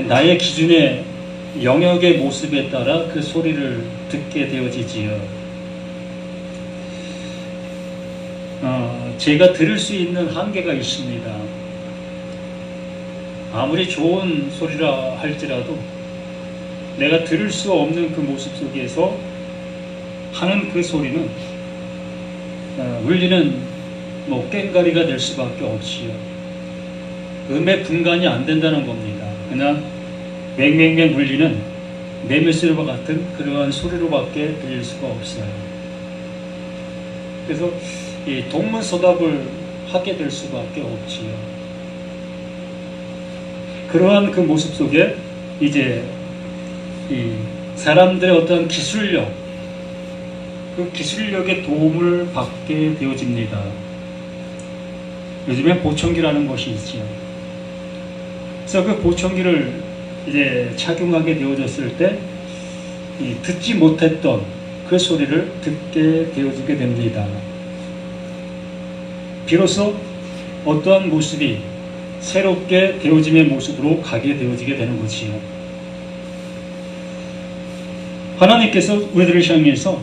나의 기준의 영역의 모습에 따라 그 소리를 듣게 되어지지요. 제가 들을 수 있는 한계가 있습니다. 아무리 좋은 소리라 할지라도 내가 들을 수 없는 그 모습 속에서 하는 그 소리는 울리는 꽹과리가 될 수밖에 없지요. 음의 분간이 안 된다는 겁니다. 그냥 맹맹맹 울리는 매미소리와 같은 그러한 소리로밖에 들릴 수가 없어요. 그래서 이 동문서답을 하게 될 수밖에 없지요. 그러한 그 모습 속에 이제 이 사람들의 어떤 기술력, 그 기술력의 도움을 받게 되어집니다. 요즘에 보청기라는 것이 있죠. 그래서 그 보청기를 이제 착용하게 되어졌을 때 듣지 못했던 그 소리를 듣게 되어지게 됩니다. 비로소 어떠한 모습이 새롭게 되어짐의 모습으로 가게 되어지게 되는 것이요. 하나님께서 우리들을 향해서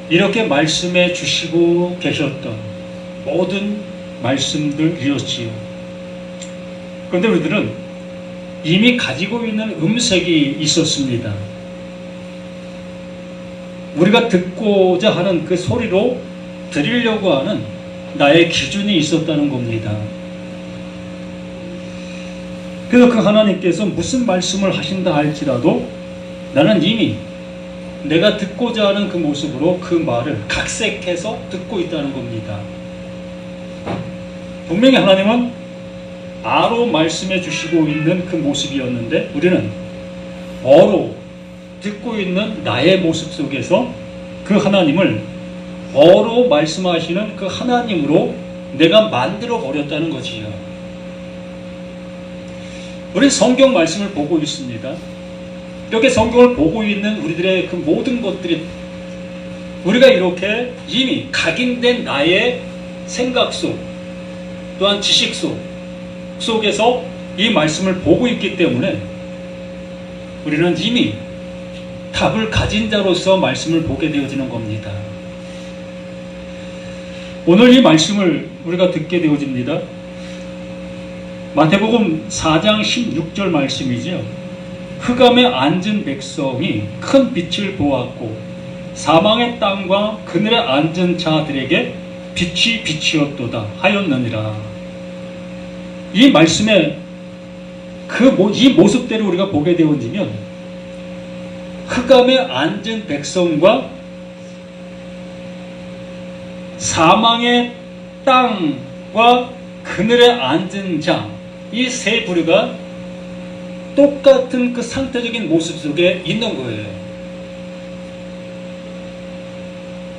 이렇게 말씀해 주시고 계셨던 모든 말씀들이었지요. 그런데 우리들은 이미 가지고 있는 음색이 있었습니다. 우리가 듣고자 하는 그 소리로 드리려고 하는 나의 기준이 있었다는 겁니다. 그래서 그 하나님께서 무슨 말씀을 하신다 할지라도 나는 이미 내가 듣고자 하는 그 모습으로 그 말을 각색해서 듣고 있다는 겁니다. 분명히 하나님은 아로 말씀해 주시고 있는 그 모습이었는데 우리는 어로 듣고 있는 나의 모습 속에서 그 하나님을 어로 말씀하시는 그 하나님으로 내가 만들어 버렸다는 거지요. 우리 성경 말씀을 보고 있습니다. 이렇게 성경을 보고 있는 우리들의 그 모든 것들이 우리가 이렇게 이미 각인된 나의 생각 속 또한 지식 속에서 이 말씀을 보고 있기 때문에 우리는 이미 답을 가진 자로서 말씀을 보게 되어지는 겁니다. 오늘 이 말씀을 우리가 듣게 되어집니다. 마태복음 4장 16절 말씀이죠. 흑암에 앉은 백성이 큰 빛을 보았고 사망의 땅과 그늘에 앉은 자들에게 빛이 빛이었도다 하였느니라. 이 말씀에 이 모습대로 우리가 보게 되어지면 흑암에 앉은 백성과 사망의 땅과 그늘에 앉은 자, 이 세 부류가 똑같은 그 상태적인 모습 속에 있는 거예요.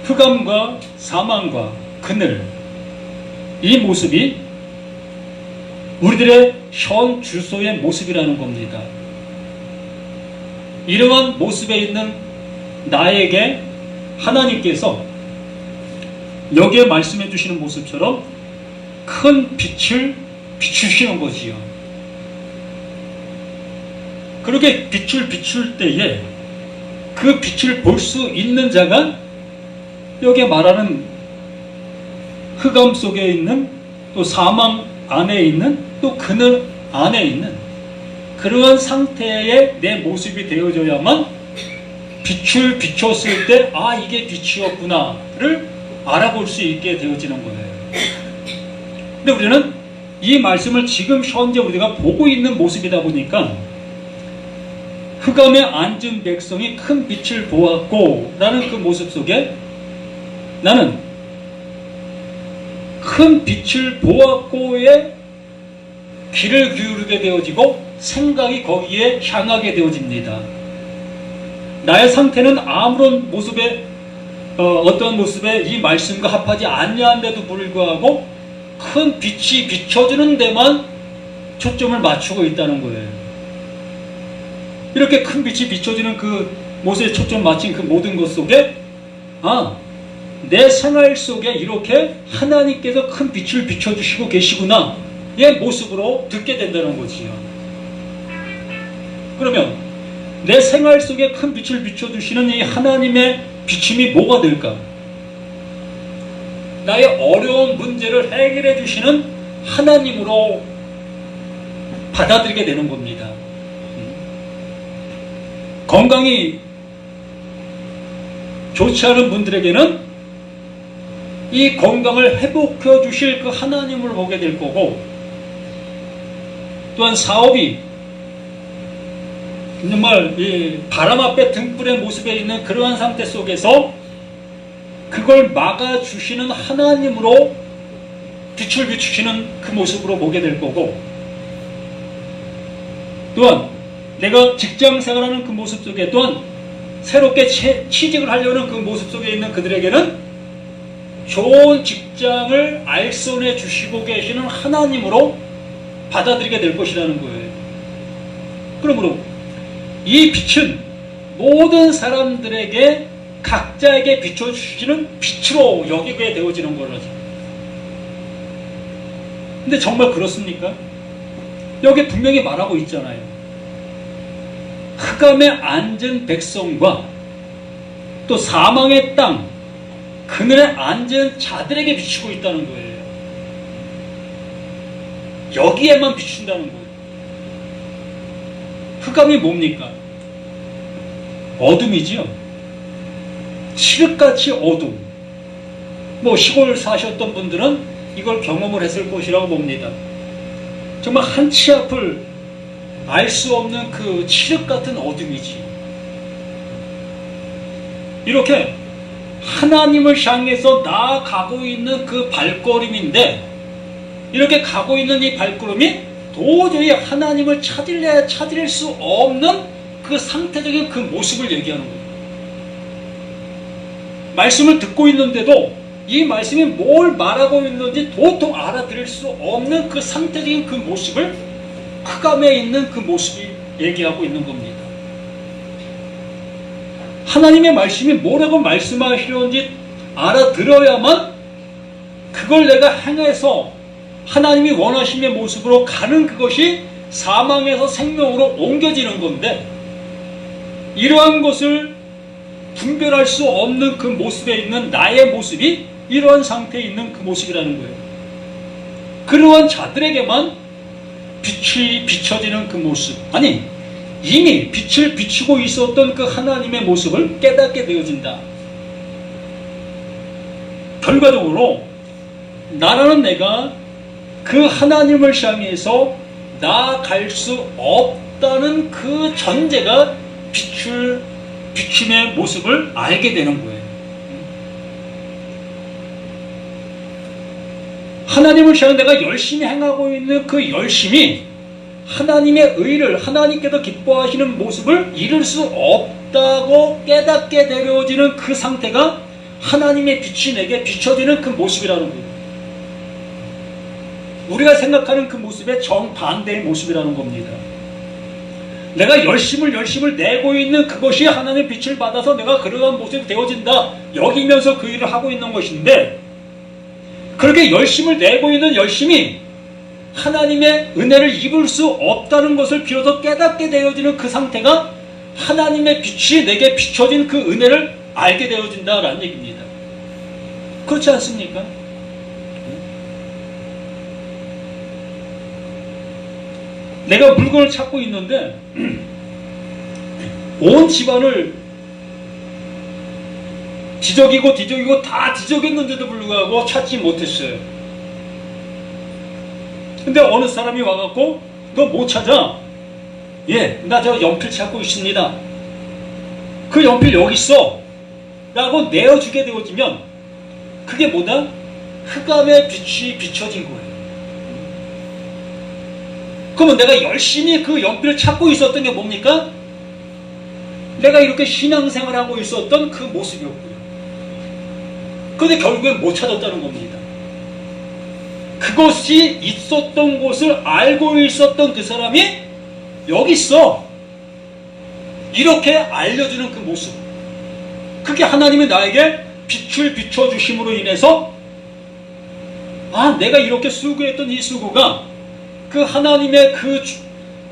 흑암과 사망과 그늘, 이 모습이 우리들의 현 주소의 모습이라는 겁니다. 이러한 모습에 있는 나에게 하나님께서 여기에 말씀해 주시는 모습처럼 큰 빛을 비추시는 거지요. 그렇게 빛을 비출 때에 그 빛을 볼 수 있는 자가 여기에 말하는 흑암 속에 있는 또 사망 안에 있는 또 그늘 안에 있는 그러한 상태의 내 모습이 되어져야만 빛을 비췄을 때 이게 빛이었구나를 알아볼 수 있게 되어지는 거예요. 근데 우리는 이 말씀을 지금 현재 우리가 보고 있는 모습이다 보니까 흑암에 앉은 백성이 큰 빛을 보았고 라는 그 모습 속에 나는 큰 빛을 보았고에 귀를 기울이게 되어지고 생각이 거기에 향하게 되어집니다. 나의 상태는 아무런 모습에 어떤 모습에 이 말씀과 합하지 않냐는데도 불구하고 큰 빛이 비춰주는 데만 초점을 맞추고 있다는 거예요. 이렇게 큰 빛이 비춰지는 그 모습에 초점 맞춘 그 모든 것 속에 내 생활 속에 이렇게 하나님께서 큰 빛을 비춰주시고 계시구나 의 모습으로 듣게 된다는 거지요. 그러면 내 생활 속에 큰 빛을 비춰주시는 이 하나님의 비침이 뭐가 될까? 나의 어려운 문제를 해결해 주시는 하나님으로 받아들이게 되는 겁니다. 건강이 좋지 않은 분들에게는 이 건강을 회복해 주실 그 하나님을 보게 될 거고, 또한 사업이 정말 이 바람 앞에 등불의 모습에 있는 그러한 상태 속에서 그걸 막아주시는 하나님으로 빛을 비추시는 그 모습으로 보게 될 거고, 또한 내가 직장 생활하는 그 모습 속에, 또한 새롭게 취직을 하려는 그 모습 속에 있는 그들에게는 좋은 직장을 알선해 주시고 계시는 하나님으로 받아들이게 될 것이라는 거예요. 그러므로 이 빛은 모든 사람들에게 각자에게 비춰주시는 빛으로 여기게 되어지는 거라죠. 근데 정말 그렇습니까? 여기 분명히 말하고 있잖아요. 흑암에 앉은 백성과 또 사망의 땅, 그늘에 앉은 자들에게 비추고 있다는 거예요. 여기에만 비춘다는 거예요. 흑암이 뭡니까? 어둠이지요. 칠흑같이 어둠. 시골 사셨던 분들은 이걸 경험을 했을 것이라고 봅니다. 정말 한치 앞을 알 수 없는 그 칠흑같은 어둠이지. 이렇게 하나님을 향해서 나아가고 있는 그 발걸음인데, 이렇게 가고 있는 이 발걸음이 도저히 하나님을 찾을 수 없는 그 상태적인 그 모습을 얘기하는 거예요. 말씀을 듣고 있는데도 이 말씀이 뭘 말하고 있는지 도통 알아들을 수 없는 그 상태적인 그 모습을, 흑암에 있는 그 모습이 얘기하고 있는 겁니다. 하나님의 말씀이 뭐라고 말씀하시려는지 알아들어야만 그걸 내가 행해서 하나님이 원하심의 모습으로 가는 그것이 사망에서 생명으로 옮겨지는 건데, 이러한 것을 분별할 수 없는 그 모습에 있는 나의 모습이 이러한 상태에 있는 그 모습이라는 거예요. 그러한 자들에게만 빛이 비춰지는 그 모습, 아니 이미 빛을 비추고 있었던 그 하나님의 모습을 깨닫게 되어진다. 결과적으로 나라는 내가 그 하나님을 향해서 나아갈 수 없다는 그 전제가 비춤의 모습을 알게 되는 거예요. 하나님을 향해 내가 열심히 행하고 있는 그 열심이 하나님의 의를, 하나님께서 기뻐하시는 모습을 이룰 수 없다고 깨닫게 내려지는 그 상태가 하나님의 빛이 내게 비춰지는 그 모습이라는 거예요. 우리가 생각하는 그 모습의 정반대의 모습이라는 겁니다. 내가 열심을 내고 있는 그것이 하나님의 빛을 받아서 내가 그러한 모습이 되어진다 여기면서 그 일을 하고 있는 것인데, 그렇게 열심을 내고 있는 열심이 하나님의 은혜를 입을 수 없다는 것을 비로소 깨닫게 되어지는 그 상태가 하나님의 빛이 내게 비춰진 그 은혜를 알게 되어진다라는 얘기입니다. 그렇지 않습니까? 내가 물건을 찾고 있는데 온 집안을 뒤적이고 다 뒤적였는데도 불구하고 찾지 못했어요. 근데 어느 사람이 와갖고 너 못 찾아? 예, 나 저 연필 찾고 있습니다. 그 연필 여기 있어 라고 내어주게 되어지면 그게 뭐다? 흑암의 빛이 비춰진 거예요. 그러면 내가 열심히 그 연필을 찾고 있었던 게 뭡니까? 내가 이렇게 신앙생활하고 있었던 그 모습이었고요. 그런데 결국엔 못 찾았다는 겁니다. 그것이 있었던 곳을 알고 있었던 그 사람이 여기 있어 이렇게 알려주는 그 모습, 그게 하나님이 나에게 빛을 비춰주심으로 인해서 내가 이렇게 수고했던 이 수고가 그 하나님의 그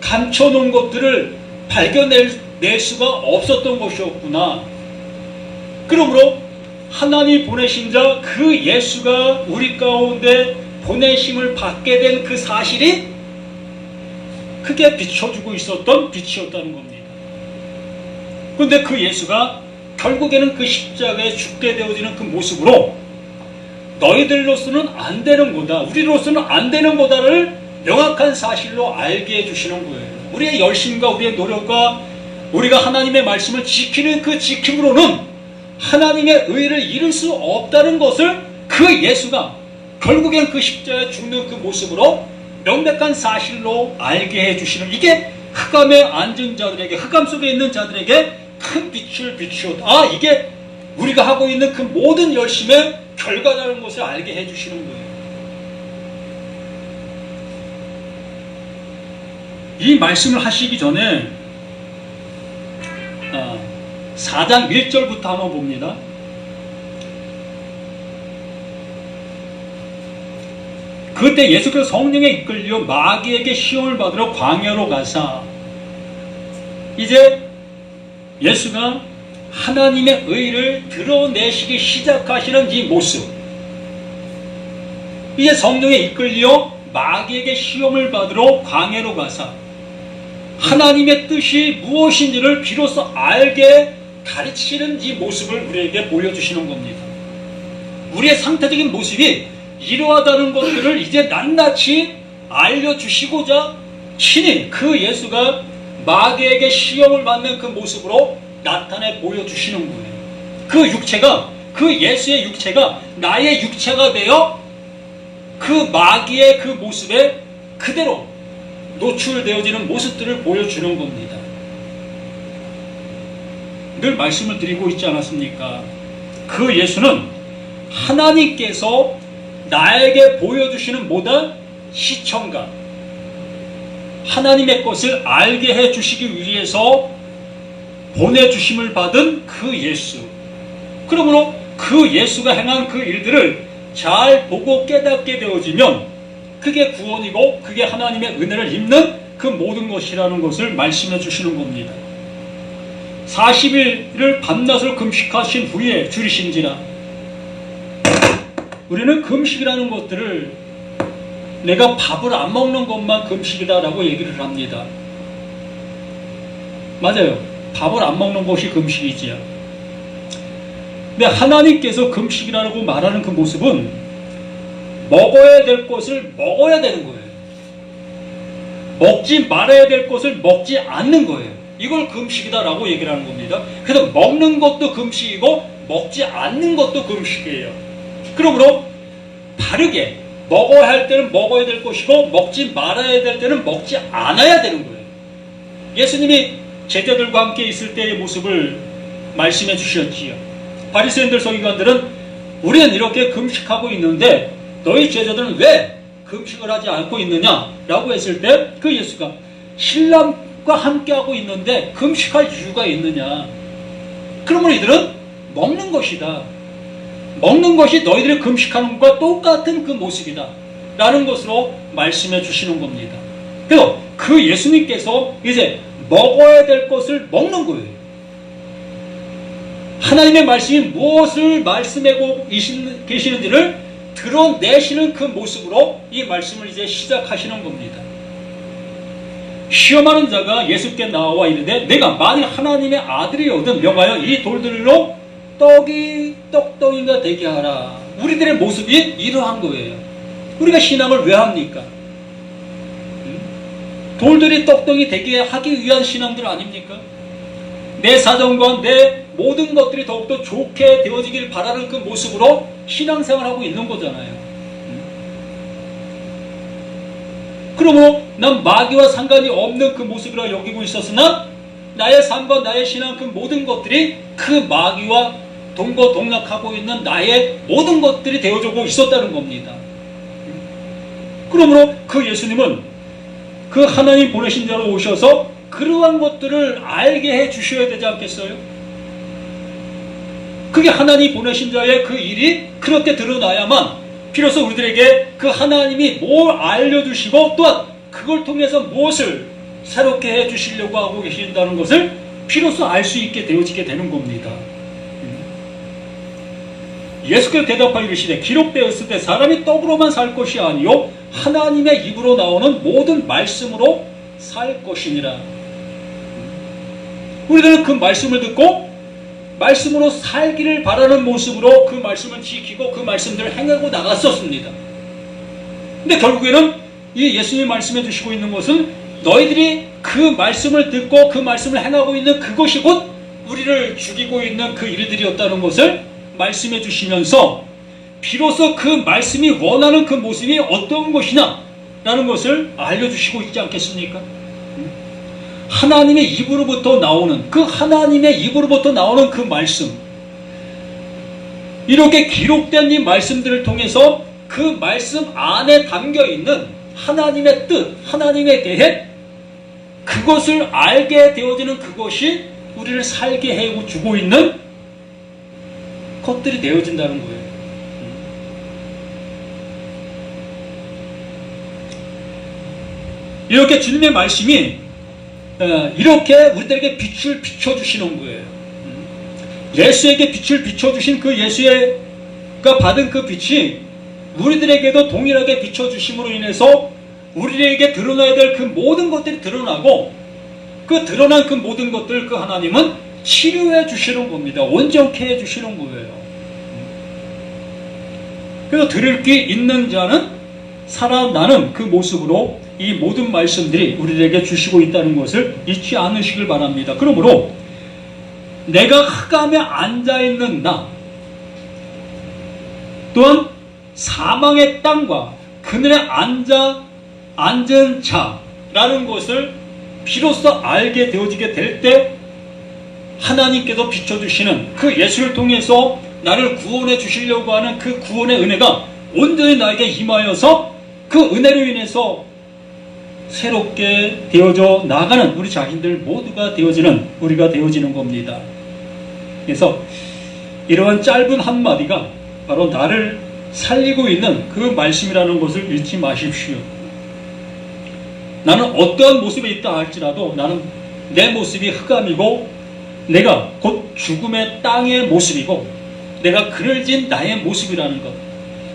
감춰놓은 것들을 발견낼 수가 없었던 것이었구나. 그러므로 하나님 보내신 자 그 예수가 우리 가운데 보내심을 받게 된 그 사실이 크게 비춰주고 있었던 빛이었다는 겁니다. 그런데 그 예수가 결국에는 그 십자가에 죽게 되어지는 그 모습으로 너희들로서는 안 되는 거다, 우리로서는 안 되는 거다를 명확한 사실로 알게 해주시는 거예요. 우리의 열심과 우리의 노력과 우리가 하나님의 말씀을 지키는 그 지킴으로는 하나님의 의를 이룰 수 없다는 것을 그 예수가 결국엔 그 십자가에 죽는 그 모습으로 명백한 사실로 알게 해주시는, 이게 흑암에 앉은 자들에게, 흑암 속에 있는 자들에게 큰 빛을 비추었다. 이게 우리가 하고 있는 그 모든 열심의 결과라는 것을 알게 해주시는 거예요. 이 말씀을 하시기 전에 4장 1절부터 한번 봅니다. 그때 예수께서 성령에 이끌려 마귀에게 시험을 받으러 광야로 가사, 이제 예수가 하나님의 의를 드러내시기 시작하시는 이 모습, 이제 성령에 이끌려 마귀에게 시험을 받으러 광야로 가사 하나님의 뜻이 무엇인지를 비로소 알게 가르치는 이 모습을 우리에게 보여주시는 겁니다. 우리의 상태적인 모습이 이러하다는 것들을 이제 낱낱이 알려주시고자 친히 그 예수가 마귀에게 시험을 받는 그 모습으로 나타내 보여주시는 거예요. 그 육체가, 그 예수의 육체가 나의 육체가 되어 그 마귀의 그 모습에 그대로 노출되어지는 모습들을 보여주는 겁니다. 늘 말씀을 드리고 있지 않았습니까? 그 예수는 하나님께서 나에게 보여주시는 모든 시청각, 하나님의 것을 알게 해주시기 위해서 보내주심을 받은 그 예수. 그러므로 그 예수가 행한 그 일들을 잘 보고 깨닫게 되어지면 그게 구원이고 그게 하나님의 은혜를 입는 그 모든 것이라는 것을 말씀해 주시는 겁니다. 40일을 밤낮을 금식하신 후에 줄이신지라, 우리는 금식이라는 것들을 내가 밥을 안 먹는 것만 금식이다라고 얘기를 합니다. 맞아요. 밥을 안 먹는 것이 금식이지요. 근데 하나님께서 금식이라고 말하는 그 모습은 먹어야 될 것을 먹어야 되는 거예요. 먹지 말아야 될 것을 먹지 않는 거예요. 이걸 금식이다라고 얘기를 하는 겁니다. 그래서 먹는 것도 금식이고 먹지 않는 것도 금식이에요. 그러므로 바르게 먹어야 할 때는 먹어야 될 것이고 먹지 말아야 될 때는 먹지 않아야 되는 거예요. 예수님이 제자들과 함께 있을 때의 모습을 말씀해 주셨지요. 바리새인들 서기관들은 우리는 이렇게 금식하고 있는데 너희 제자들은 왜 금식을 하지 않고 있느냐라고 했을 때 그 예수가 신랑과 함께하고 있는데 금식할 이유가 있느냐. 그러면 이들은 먹는 것이다. 먹는 것이 너희들이 금식하는 것과 똑같은 그 모습이다 라는 것으로 말씀해 주시는 겁니다. 그래서 그 예수님께서 이제 먹어야 될 것을 먹는 거예요. 하나님의 말씀이 무엇을 말씀하고 계시는지를 드러내시는 그 모습으로 이 말씀을 이제 시작하시는 겁니다. 시험하는 자가 예수께 나와 이르되 내가 만일 하나님의 아들이거든 명하여 이 돌들로 떡이 떡덩이가 되게 하라. 우리들의 모습이 이러한 거예요. 우리가 신앙을 왜 합니까? 돌들이 떡덩이 되게 하기 위한 신앙들 아닙니까? 내 사정과 내 모든 것들이 더욱더 좋게 되어지길 바라는 그 모습으로 신앙생활하고 있는 거잖아요. 그러므로 난 마귀와 상관이 없는 그 모습이라 여기고 있었으나 나의 삶과 나의 신앙 그 모든 것들이 그 마귀와 동거동락하고 있는 나의 모든 것들이 되어주고 있었다는 겁니다. 그러므로 그 예수님은 그 하나님 보내신 자로 오셔서 그러한 것들을 알게 해 주셔야 되지 않겠어요? 그게 하나님 보내신 자의 그 일이 그렇게 드러나야만 비로소 우리들에게 그 하나님이 뭘 알려주시고 또한 그걸 통해서 무엇을 새롭게 해주시려고 하고 계신다는 것을 비로소 알 수 있게 되어지게 되는 겁니다. 예수께서 대답하여 이르시되 기록되었으되 사람이 떡으로만 살 것이 아니요 하나님의 입으로 나오는 모든 말씀으로 살 것이니라. 우리들은 그 말씀을 듣고 말씀으로 살기를 바라는 모습으로 그 말씀을 지키고 그 말씀들을 행하고 나갔었습니다. 근데 결국에는 이 예수님이 말씀해 주시고 있는 것은 너희들이 그 말씀을 듣고 그 말씀을 행하고 있는 그것이 곧 우리를 죽이고 있는 그 일들이었다는 것을 말씀해 주시면서 비로소 그 말씀이 원하는 그 모습이 어떤 것이냐 라는 것을 알려주시고 있지 않겠습니까? 하나님의 입으로부터 나오는 그 말씀, 이렇게 기록된 이 말씀들을 통해서 그 말씀 안에 담겨있는 하나님의 뜻, 하나님의 계획, 그것을 알게 되어지는 그것이 우리를 살게 해주고 있는 것들이 되어진다는 거예요. 이렇게 주님의 말씀이 이렇게 우리들에게 빛을 비춰주시는 거예요. 예수에게 빛을 비춰주신 그 예수가 받은 그 빛이 우리들에게도 동일하게 비춰주심으로 인해서 우리에게 드러나야 될 그 모든 것들이 드러나고, 그 드러난 그 모든 것들 그 하나님은 치료해 주시는 겁니다. 온전케 해 주시는 거예요. 그래서 들을 귀 있는 자는 살아나는 그 모습으로 이 모든 말씀들이 우리에게 주시고 있다는 것을 잊지 않으시길 바랍니다. 그러므로 내가 흑암에 앉아있는 나, 또한 사망의 땅과 그늘에 앉은 자라는 것을 비로소 알게 되어지게 될 때 하나님께서 비춰주시는 그 예수를 통해서 나를 구원해 주시려고 하는 그 구원의 은혜가 온전히 나에게 임하여서 그 은혜로 인해서 새롭게 되어져 나가는 우리 자신들 모두가 되어지는 우리가 되어지는 겁니다. 그래서 이러한 짧은 한마디가 바로 나를 살리고 있는 그 말씀이라는 것을 잊지 마십시오. 나는 어떠한 모습에 있다 할지라도 나는 내 모습이 흑암이고 내가 곧 죽음의 땅의 모습이고 내가 그늘진 나의 모습이라는 것,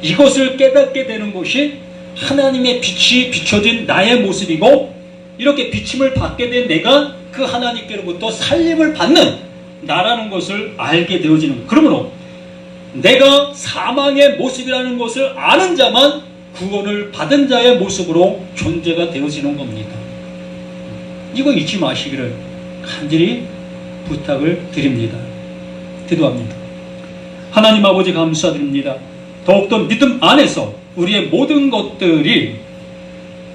이것을 깨닫게 되는 것이 하나님의 빛이 비춰진 나의 모습이고, 이렇게 비침을 받게 된 내가 그 하나님께로부터 살림을 받는 나라는 것을 알게 되어지는 것. 그러므로 내가 사망의 모습이라는 것을 아는 자만 구원을 받은 자의 모습으로 존재가 되어지는 겁니다. 이거 잊지 마시기를 간절히 부탁을 드립니다. 기도합니다. 하나님 아버지 감사드립니다. 더욱더 믿음 안에서 우리의 모든 것들이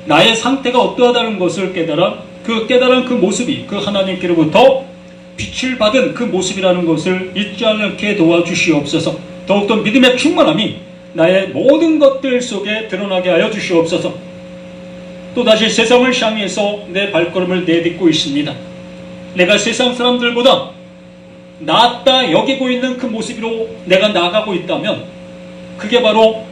나의 상태가 어떠하다는 것을 깨달아 그 깨달은 그 모습이 그 하나님께로부터 빛을 받은 그 모습이라는 것을 잊지 않게 도와주시옵소서. 더욱더 믿음의 충만함이 나의 모든 것들 속에 드러나게 하여 주시옵소서. 또다시 세상을 향해서 내 발걸음을 내딛고 있습니다. 내가 세상 사람들보다 낫다 여기고 있는 그 모습으로 내가 나아가고 있다면 그게 바로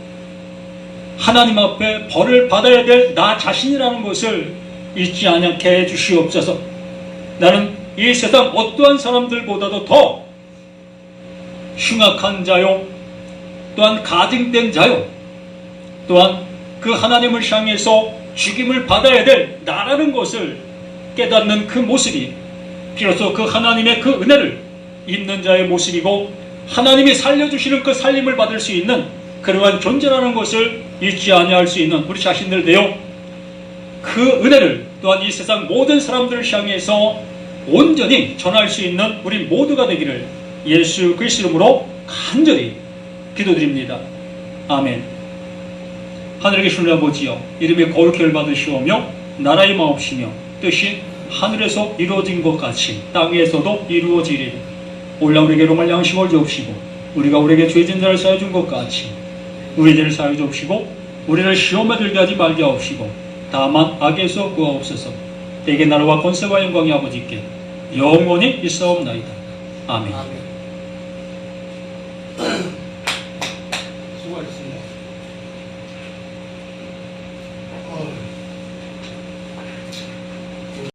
하나님 앞에 벌을 받아야 될 나 자신이라는 것을 잊지 않게 해 주시옵소서. 나는 이 세상 어떠한 사람들보다도 더 흉악한 자요, 또한 가증된 자요, 또한 그 하나님을 향해서 죽임을 받아야 될 나라는 것을 깨닫는 그 모습이 비로소 그 하나님의 그 은혜를 입는 자의 모습이고, 하나님이 살려주시는 그 살림을 받을 수 있는 그러한 존재라는 것을 잊지 아니할 수 있는 우리 자신들 되어 그 은혜를 또한 이 세상 모든 사람들을 향해서 온전히 전할 수 있는 우리 모두가 되기를 예수 그리스도 이름으로 간절히 기도드립니다. 아멘. 하늘에 계신 우리 아버지여, 이름이 거룩히 받으시오며 나라의 마옵시며 뜻이 하늘에서 이루어진 것 같이 땅에서도 이루어지리니 오늘 우리에게 용할 양식을 주옵시고 우리가 우리에게 죄진 자를 사하여 준 것 같이 우리 죄를 사하여 주옵시고 우리를 시험에 들게 하지 말게 하옵시고 다만 악에서 구하옵소서. 대개 나라와 권세와 영광이 아버지께 영원히 있사옵나이다. 아멘.